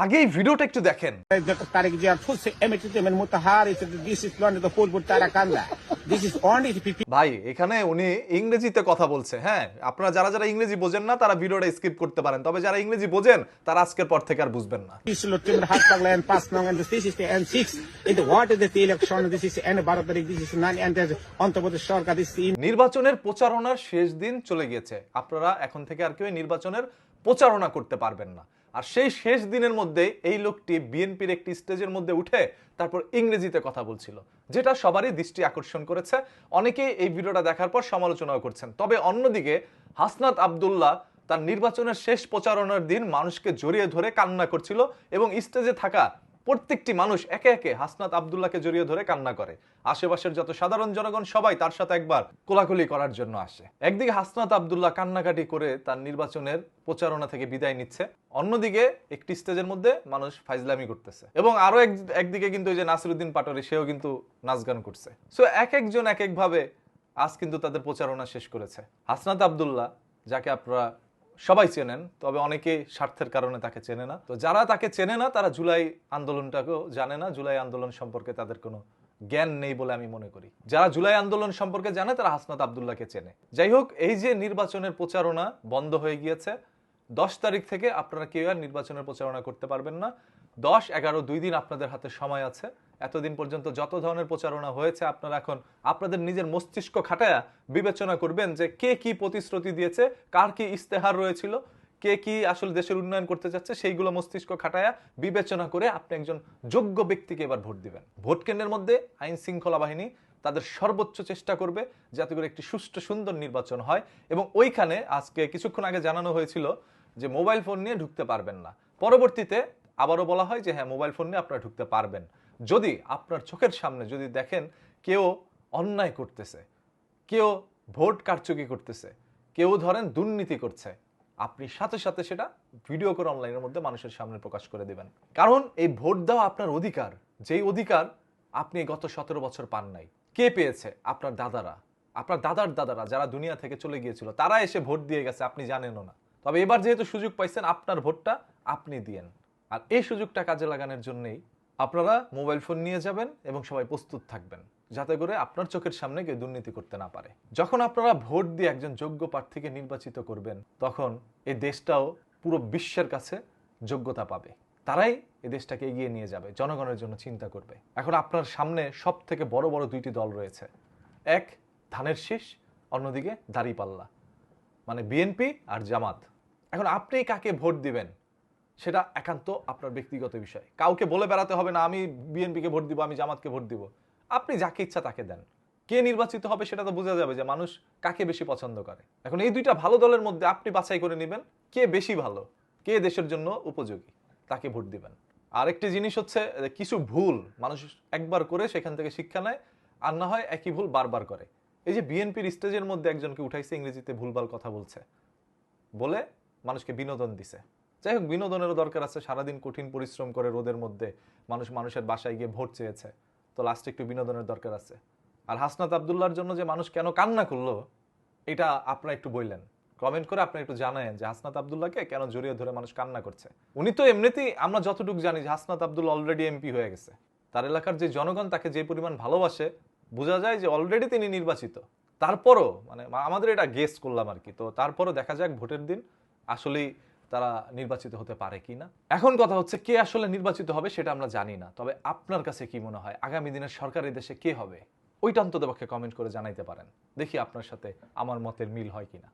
আগে এই ভিডিওটা একটু দেখেন। Dr. Tariq Jia fosse emitted men mutahari this is one of the full Tarakanda. This is only the people. ভাই এখানে উনি ইংরেজিতে কথা বলছে। হ্যাঁ, আপনারা যারা যারা ইংরেজি বোঝেন না তারা ভিডিওটা স্কিপ করতে পারেন, তবে যারা ইংরেজি বোঝেন তারা আজকের পর থেকে আর বুঝবেন না। This is Timur Hatpagla and pass now and this is the N6. In the water the election this is N Baratari this is nine and on top of the Sharka this is নির্বাচনের প্রচারণার শেষ দিন চলে গিয়েছে। আপনারা এখন থেকে আর কেউ নির্বাচনের প্রচারণা করতে পারবেন না। আর সেই শেষ দিনের মধ্যে এই লোকটি বিএনপির একটি স্টেজের মধ্যে উঠে তারপর ইংরেজিতে কথা বলছিল, যেটা সবারই দৃষ্টি আকর্ষণ করেছে। অনেকেই এই ভিডিওটা দেখার পর সমালোচনাও করছেন। তবে অন্যদিকে হাসনাত আব্দুল্লাহ তার নির্বাচনের শেষ প্রচারণার দিন মানুষকে জড়িয়ে ধরে কান্না করছিল এবং স্টেজে থাকা প্রত্যেকটি মানুষ একে একে হাসনাত আব্দুল্লাহকে জড়িয়ে ধরে কান্না করে। আশেপাশের যত সাধারণ জনগণ সবাই তার সাথে একবার কোলাকুলি করার জন্য আসে। একদিকে হাসনাত আব্দুল্লাহ কান্নাকাটি করে তার নির্বাচনের প্রচারণা থেকে বিদায় নিচ্ছে, অন্যদিকে একটি স্টেজের মধ্যে মানুষ ফাইজলামি করতেছে এবং আরো একদিকে কিন্তু এই যে নাসিরউদ্দিন পাটোয়ারি সেও কিন্তু নাচ গান করছে। সো এক একজন এক একভাবে আজ কিন্তু তাদের প্রচারণা শেষ করেছে। হাসনাত আব্দুল্লাহ যাকে আপনারা সবাই চেনেন, তবে অনেকে স্বার্থের কারণে তাকে চেনে না। তো যারা তাকে চেনে না তারা জুলাই আন্দোলনটাকেও জানে না, জুলাই আন্দোলন সম্পর্কে তাদের কোনো জ্ঞান নেই বলে আমি মনে করি। যারা জুলাই আন্দোলন সম্পর্কে জানে তারা হাসনাত আব্দুল্লাহকে চেনে। যাই হোক, এই যে নির্বাচনের প্রচারণা বন্ধ হয়ে গিয়েছে, 10 তারিখ থেকে আপনারা কেউ আর নির্বাচনের প্রচারণা করতে পারবেন না। 10, 11, 2 দিন আপনাদের হাতে সময় আছে। এতদিন পর্যন্ত যত ধরনের প্রচারণা হয়েছে আপনারা এখন আপনাদের নিজের মস্তিষ্ক খাটায়া বিবেচনা করবেন যে কে কি প্রতিশ্রুতি দিয়েছে, কার কি ইস্তেহার রয়েছিল, কে কি আসলে দেশের উন্নয়ন করতে চাচ্ছে, সেইগুলো মস্তিষ্ক খাটায়া বিবেচনা করে আপনি একজন যোগ্য ব্যক্তিকে এবার ভোট দিবেন। ভোট কেন্দ্রের মধ্যে আইন শৃঙ্খলা বাহিনী তাদের সর্বোচ্চ চেষ্টা করবে যাতে করে একটি সুষ্ঠু সুন্দর নির্বাচন হয়। এবং ওইখানে আজকে কিছুক্ষণ আগে জানানো হয়েছিল যে মোবাইল ফোন নিয়ে ঢুকতে পারবেন না। পরবর্তীতে আবারও বলা হয় যে হ্যাঁ, মোবাইল ফোন নিয়ে আপনারা ঢুকতে পারবেন যদি আপনার চোখের সামনে যদি দেখেন কেউ অন্যায় করতেছে, কেউ ভোট কারচুপি করতেছে, কেউ ধরেন দুর্নীতি করছে, আপনি সাথে সাথে সেটা ভিডিও করে অনলাইনের মধ্যে মানুষের সামনে প্রকাশ করে দিবেন। কারণ এই ভোট দেওয়া আপনার অধিকার, যেই অধিকার আপনি গত 17 বছর পান নাই। কে পেয়েছে? আপনার দাদারা, আপনার দাদার দাদারা যারা দুনিয়া থেকে চলে গিয়েছিল তারা এসে ভোট দিয়ে গেছে, আপনি জানেনও না। তবে এবার যেহেতু সুযোগ পাইছেন, আপনার ভোটটা আপনি দিয়েন। আর এই সুযোগটা কাজে লাগানোর জন্যই আপনারা মোবাইল ফোন নিয়ে যাবেন এবং সবাই প্রস্তুত থাকবেন যাতে করে আপনার চোখের সামনে কেউ দুর্নীতি করতে না পারে। যখন আপনারা ভোট দিয়ে একজন যোগ্য প্রার্থীকে নির্বাচিত করবেন, তখন এই দেশটাও পুরো বিশ্বের কাছে যোগ্যতা পাবে। তারাই এই দেশটাকে এগিয়ে নিয়ে যাবে, জনগণের জন্য চিন্তা করবে। এখন আপনার সামনে সব থেকে বড় বড় দুইটি দল রয়েছে, এক ধানের শীষ, অন্যদিকে দাঁড়িপাল্লা, মানে বিএনপি আর জামাত। এখন আপনি কাকে ভোট দিবেন সেটা একান্ত আপনার ব্যক্তিগত বিষয়। কাউকে বলে বেড়াতে হবে না আমি বিএনপিকে ভোট দিব, আমি জামাতকে ভোট দিব। আপনি যাকে ইচ্ছা তাকে দেন। কে নির্বাচিত হবে সেটা তো বোঝা যাবে যে মানুষ কাকে বেশি পছন্দ করে। এখন এই দুইটা ভালো দলের মধ্যে আপনি বাছাই করে নেবেন কে বেশি ভালো, কে দেশের জন্য উপযোগী, তাকে ভোট দিবেন। আরেকটি জিনিস হচ্ছে কিছু ভুল মানুষ একবার করে সেখান থেকে শিক্ষা নেয়, আর না হয় একই ভুল বারবার করে। এই যে বিএনপির স্টেজের মধ্যে একজনকে উঠাইছে, ইংরেজিতে ভুলভাল কথা বলছে বলে মানুষকে বিনোদন দিছে। যাই হোক, বিনোদনেরও দরকার আছে। সারাদিন কঠিন পরিশ্রম করে রোদের মধ্যে মানুষের বাসায় গিয়ে ভোট চেয়েছে, তো লাস্টে একটু বিনোদনের দরকার আছে। আর হাসনাত আব্দুল্লাহর জন্য যে মানুষ কেন কান্না করলো এটা আপনারা একটু বললেন, কমেন্ট করে আপনারা একটু জানায়েন যে হাসনাত আব্দুল্লাহকে কেন জড়িয়ে ধরে মানুষ কান্না করছে। উনি তো এমনিতেই আমরা যতটুকু জানি যে হাসনাত আব্দুল্লাহ অলরেডি এমপি হয়ে গেছে। তার এলাকার যে জনগণ তাকে যে পরিমাণ ভালোবাসে বোঝা যায় যে অলরেডি তিনি নির্বাচিত। তারপরও মানে আমাদের এটা গেস করলাম আর কি, তো তারপরও দেখা যাক ভোটের দিন আসলেই তারা নির্বাচিত হতে পারে কিনা। এখন কথা হচ্ছে কে আসলে নির্বাচিত হবে সেটা আমরা জানি না। তবে আপনার কাছে কি মনে হয় আগামী দিনের সরকার এই দেশে কে হবে? ওইটা অন্ততপক্ষে কমেন্ট করে জানাইতে পারেন, দেখি আপনার সাথে আমার মতের মিল হয় কিনা।